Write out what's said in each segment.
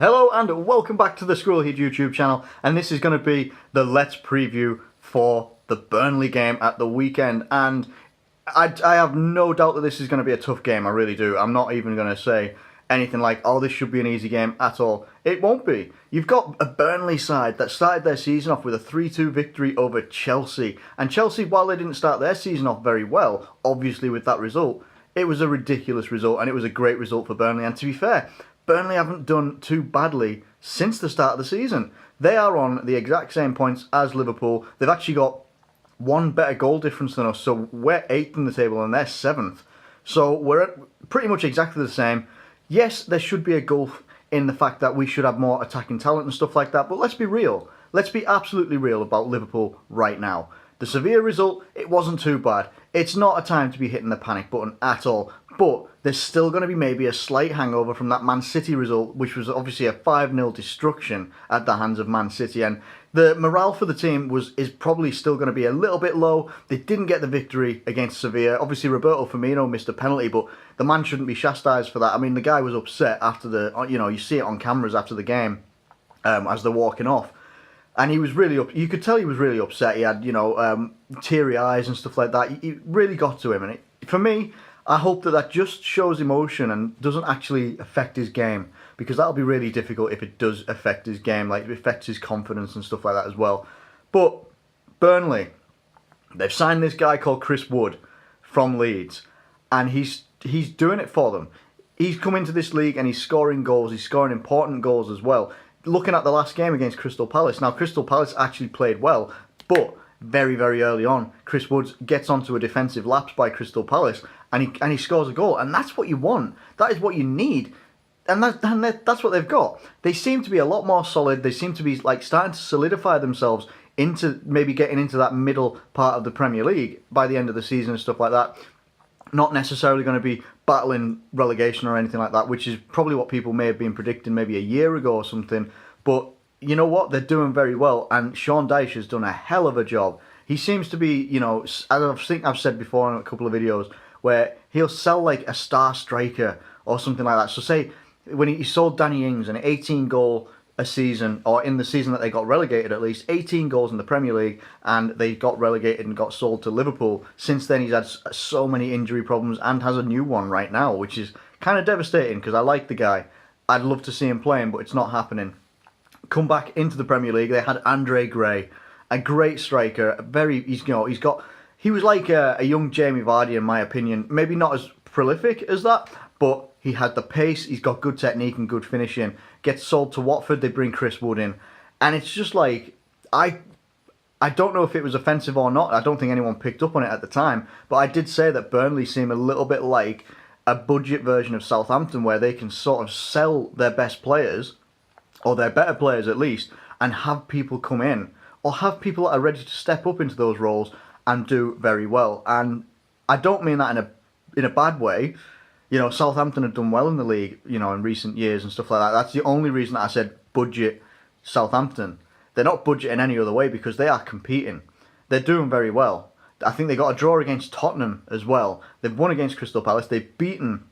Hello and welcome back to the Squirrelhead YouTube channel, and this is going to be the Let's Preview for the Burnley game at the weekend. And I have no doubt that this is going to be a tough game, I really do. I'm not even going to say anything like, oh, this should be an easy game at all. It won't be. You've got a Burnley side that started their season off with a 3-2 victory over Chelsea. And Chelsea, while they didn't start their season off very well, obviously with that result, it was a ridiculous result and it was a great result for Burnley. And to be fair, Burnley haven't done too badly since the start of the season. They are on the exact same points as Liverpool. They've actually got one better goal difference than us, so we're 8th in the table and they're 7th. So we're at pretty much exactly the same. Yes, there should be a gulf in the fact that we should have more attacking talent and stuff like that, but let's be real. Let's be absolutely real about Liverpool right now. The Sevilla result, it wasn't too bad. It's not a time to be hitting the panic button at all. But there's still going to be maybe a slight hangover from that Man City result, which was obviously a 5-0 destruction at the hands of Man City. And the morale for the team is probably still going to be a little bit low. They didn't get the victory against Sevilla. Obviously, Roberto Firmino missed a penalty, but the man shouldn't be chastised for that. I mean, the guy was upset after you see it on cameras after the game as they're walking off. And he was really you could tell he was really upset. He had, teary eyes and stuff like that. It really got to him. And for me, I hope that just shows emotion and doesn't actually affect his game, because that'll be really difficult if it does affect his game, like it affects his confidence and stuff like that as well. But Burnley, they've signed this guy called Chris Wood from Leeds, and he's doing it for them. He's come into this league and he's scoring goals. He's scoring important goals as well. Looking at the last game against Crystal Palace, now Crystal Palace actually played well, but very, very early on, Chris Wood gets onto a defensive lapse by Crystal Palace, and he scores a goal, and that's what you want. That is what you need, and that's what they've got. They seem to be a lot more solid. They seem to be like starting to solidify themselves into maybe getting into that middle part of the Premier League by the end of the season and stuff like that. Not necessarily going to be battling relegation or anything like that, which is probably what people may have been predicting maybe a year ago or something. But you know what? They're doing very well, and Sean Dyche has done a hell of a job. He seems to be, as I think I've said before in a couple of videos, where he'll sell like a star striker or something like that. So say when he sold Danny Ings an 18 goal a season, or in the season that they got relegated at least, 18 goals in the Premier League, and they got relegated and got sold to Liverpool. Since then he's had so many injury problems and has a new one right now, which is kind of devastating because I like the guy. I'd love to see him playing, but it's not happening. Come back into the Premier League, they had Andre Gray, a great striker, he was like a young Jamie Vardy in my opinion, maybe not as prolific as that, but he had the pace, he's got good technique and good finishing. Gets sold to Watford, they bring Chris Wood in, and it's just like, I don't know if it was offensive or not. I don't think anyone picked up on it at the time, but I did say that Burnley seem a little bit like a budget version of Southampton, where they can sort of sell their best players, or their better players at least, and have people come in, or have people that are ready to step up into those roles and do very well. And I don't mean that in a bad way. Southampton have done well in the league, in recent years and stuff like that. That's the only reason that I said budget Southampton. They're not budgeting any other way because they are competing. They're doing very well. I think they got a draw against Tottenham as well. They've won against Crystal Palace. They've beaten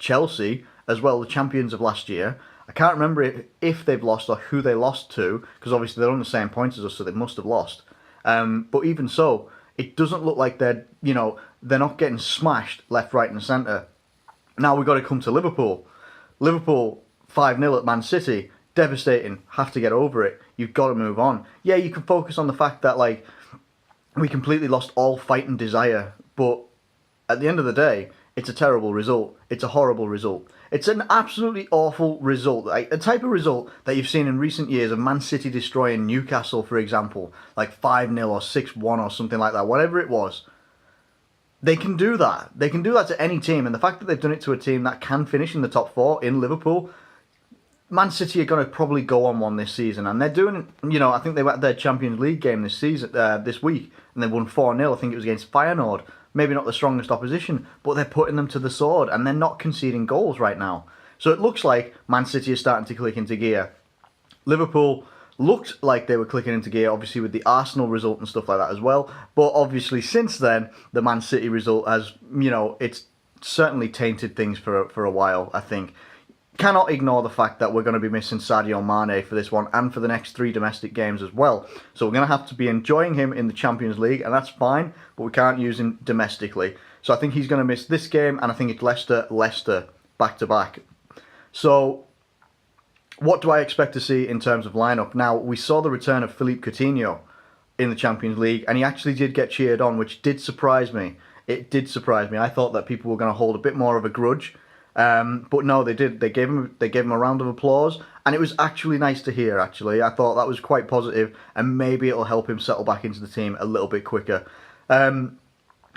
Chelsea as well, the champions of last year. I can't remember if they've lost or who they lost to, because obviously they're on the same points as us, so they must have lost. But even so, it doesn't look like they're not getting smashed left, right and centre. Now we've got to come to Liverpool. Liverpool 5-0 at Man City. Devastating. Have to get over it. You've got to move on. Yeah, you can focus on the fact that we completely lost all fight and desire. But at the end of the day, it's a terrible result. It's a horrible result. It's an absolutely awful result. A type of result that you've seen in recent years of Man City destroying Newcastle, for example. Like 5-0 or 6-1 or something like that. Whatever it was. They can do that. They can do that to any team. And the fact that they've done it to a team that can finish in the top 4 in Liverpool, Man City are going to probably go on one this season. And they're doing, I think they were at their Champions League game this week. And they won 4-0. I think it was against Feyenoord. Maybe not the strongest opposition, but they're putting them to the sword. And they're not conceding goals right now. So it looks like Man City is starting to click into gear. Liverpool looked like they were clicking into gear, obviously with the Arsenal result and stuff like that as well. But obviously since then, the Man City result has, it's certainly tainted things for a while, I think. cannot ignore the fact that we're going to be missing Sadio Mane for this one and for the next 3 domestic games as well. So we're going to have to be enjoying him in the Champions League, and that's fine, but we can't use him domestically. So I think he's going to miss this game, and I think it's Leicester back-to-back. So what do I expect to see in terms of lineup? Now, we saw the return of Philippe Coutinho in the Champions League, and he actually did get cheered on, which did surprise me. It did surprise me. I thought that people were going to hold a bit more of a grudge. But no, they did. They gave him a round of applause, and it was actually nice to hear. Actually, I thought that was quite positive, and maybe it'll help him settle back into the team a little bit quicker.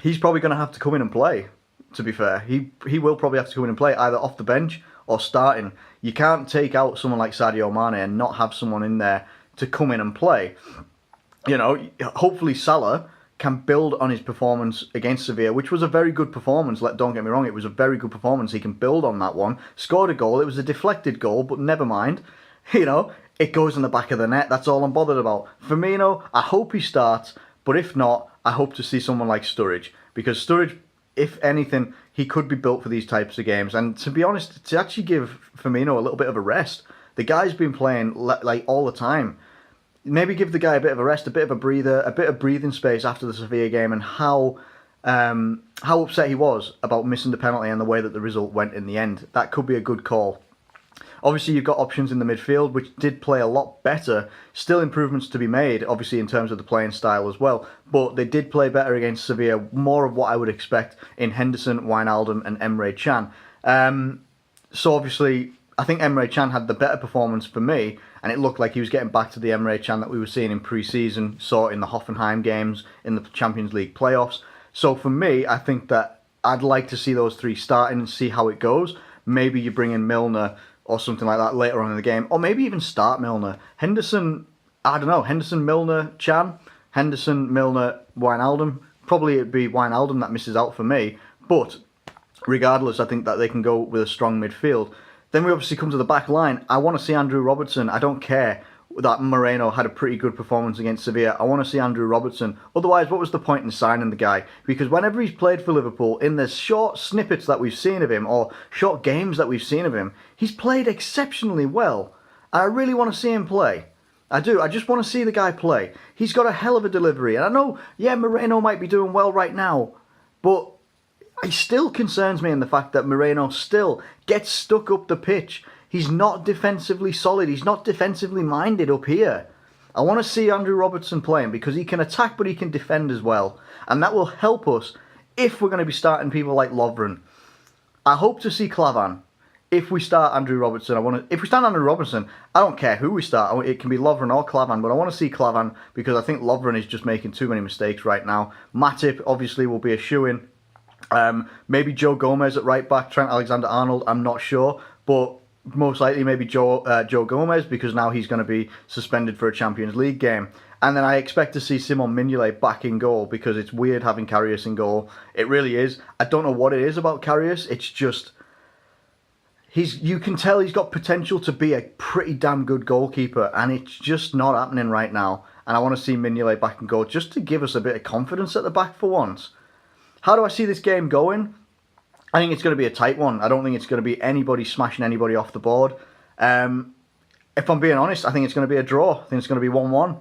He's probably going to have to come in and play. To be fair, he will probably have to come in and play either off the bench or starting. You can't take out someone like Sadio Mane and not have someone in there to come in and play. You know, hopefully Salah can build on his performance against Sevilla, which was a very good performance. Don't get me wrong, it was a very good performance. He can build on that one. Scored a goal. It was a deflected goal, but never mind. You know, it goes in the back of the net. That's all I'm bothered about. Firmino, I hope he starts, but if not, I hope to see someone like Sturridge, because Sturridge, if anything, he could be built for these types of games. And to be honest, to actually give Firmino a little bit of a rest, the guy's been playing like all the time. Maybe give the guy a bit of a rest, a bit of a breather, a bit of breathing space after the Sevilla game, and how upset he was about missing the penalty and the way that the result went in the end. That could be a good call. Obviously, you've got options in the midfield, which did play a lot better. Still improvements to be made, obviously, in terms of the playing style as well. But they did play better against Sevilla, more of what I would expect in Henderson, Wijnaldum and Emre Can. So obviously, I think Emre Can had the better performance for me, and it looked like he was getting back to the Emre Can that we were seeing in pre-season, saw in the Hoffenheim games, in the Champions League playoffs. So for me, I think that I'd like to see those 3 starting and see how it goes. Maybe you bring in Milner or something like that later on in the game, or maybe even start Milner. Henderson, I don't know, Henderson, Milner, Can, Henderson, Milner, Wijnaldum. Probably it'd be Wijnaldum that misses out for me, but regardless, I think that they can go with a strong midfield. Then we obviously come to the back line. I want to see Andrew Robertson. I don't care that Moreno had a pretty good performance against Sevilla. I want to see Andrew Robertson. Otherwise, what was the point in signing the guy? Because whenever he's played for Liverpool, in the short snippets that we've seen of him, or short games that we've seen of him, he's played exceptionally well. And I really want to see him play. I do. I just want to see the guy play. He's got a hell of a delivery. And I know, yeah, Moreno might be doing well right now, but it still concerns me in the fact that Moreno still gets stuck up the pitch. He's not defensively solid. He's not defensively minded up here. I want to see Andrew Robertson playing because he can attack but he can defend as well. And that will help us if we're going to be starting people like Lovren. I hope to see Klavan. If we start Andrew Robertson, if we start Andrew Robertson, I don't care who we start. It can be Lovren or Klavan, but I want to see Klavan because I think Lovren is just making too many mistakes right now. Matip obviously will be a shoo-in. Maybe Joe Gomez at right back, Trent Alexander-Arnold, I'm not sure, but most likely maybe Joe Gomez because now he's going to be suspended for a Champions League game. And then I expect to see Simon Mignolet back in goal because it's weird having Karius in goal. It really is. I don't know what it is about Karius. It's just you can tell he's got potential to be a pretty damn good goalkeeper, and it's just not happening right now. And I want to see Mignolet back in goal just to give us a bit of confidence at the back for once. How do I see this game going? I think it's going to be a tight one. I don't think it's going to be anybody smashing anybody off the board. If I'm being honest, I think it's going to be a draw. I think it's going to be 1-1.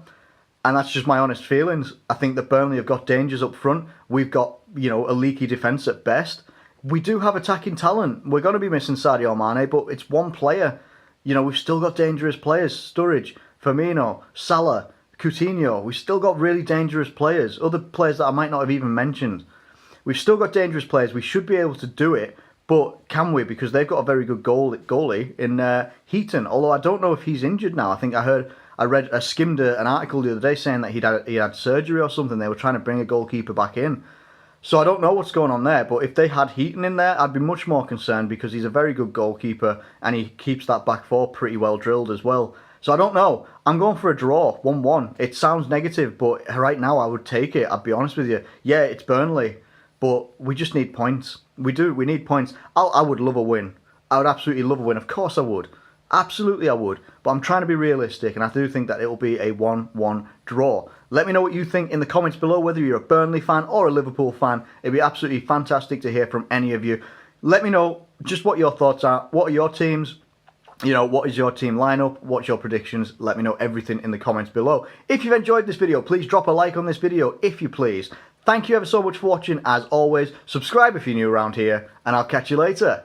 And that's just my honest feelings. I think that Burnley have got dangers up front. We've got, a leaky defence at best. We do have attacking talent. We're going to be missing Sadio Mane, but it's one player. We've still got dangerous players. Sturridge, Firmino, Salah, Coutinho. We've still got really dangerous players. Other players that I might not have even mentioned. We've still got dangerous players. We should be able to do it, but can we? Because they've got a very good goalie in Heaton. Although I don't know if he's injured now. I skimmed an article the other day saying that he had surgery or something. They were trying to bring a goalkeeper back in. So I don't know what's going on there. But if they had Heaton in there, I'd be much more concerned because he's a very good goalkeeper and he keeps that back four pretty well drilled as well. So I don't know. I'm going for a draw, 1-1. It sounds negative, but right now I would take it. I'll be honest with you. Yeah, it's Burnley. But we just need points. We do. We need points. I would love a win. I would absolutely love a win. Of course I would. Absolutely I would. But I'm trying to be realistic, and I do think that it will be a 1-1 draw. Let me know what you think in the comments below, whether you're a Burnley fan or a Liverpool fan. It'd be absolutely fantastic to hear from any of you. Let me know just what your thoughts are. What are your teams? You know, what is your team lineup? What's your predictions? Let me know everything in the comments below. If you've enjoyed this video, please drop a like on this video, if you please. Thank you ever so much for watching, as always. Subscribe if you're new around here, and I'll catch you later.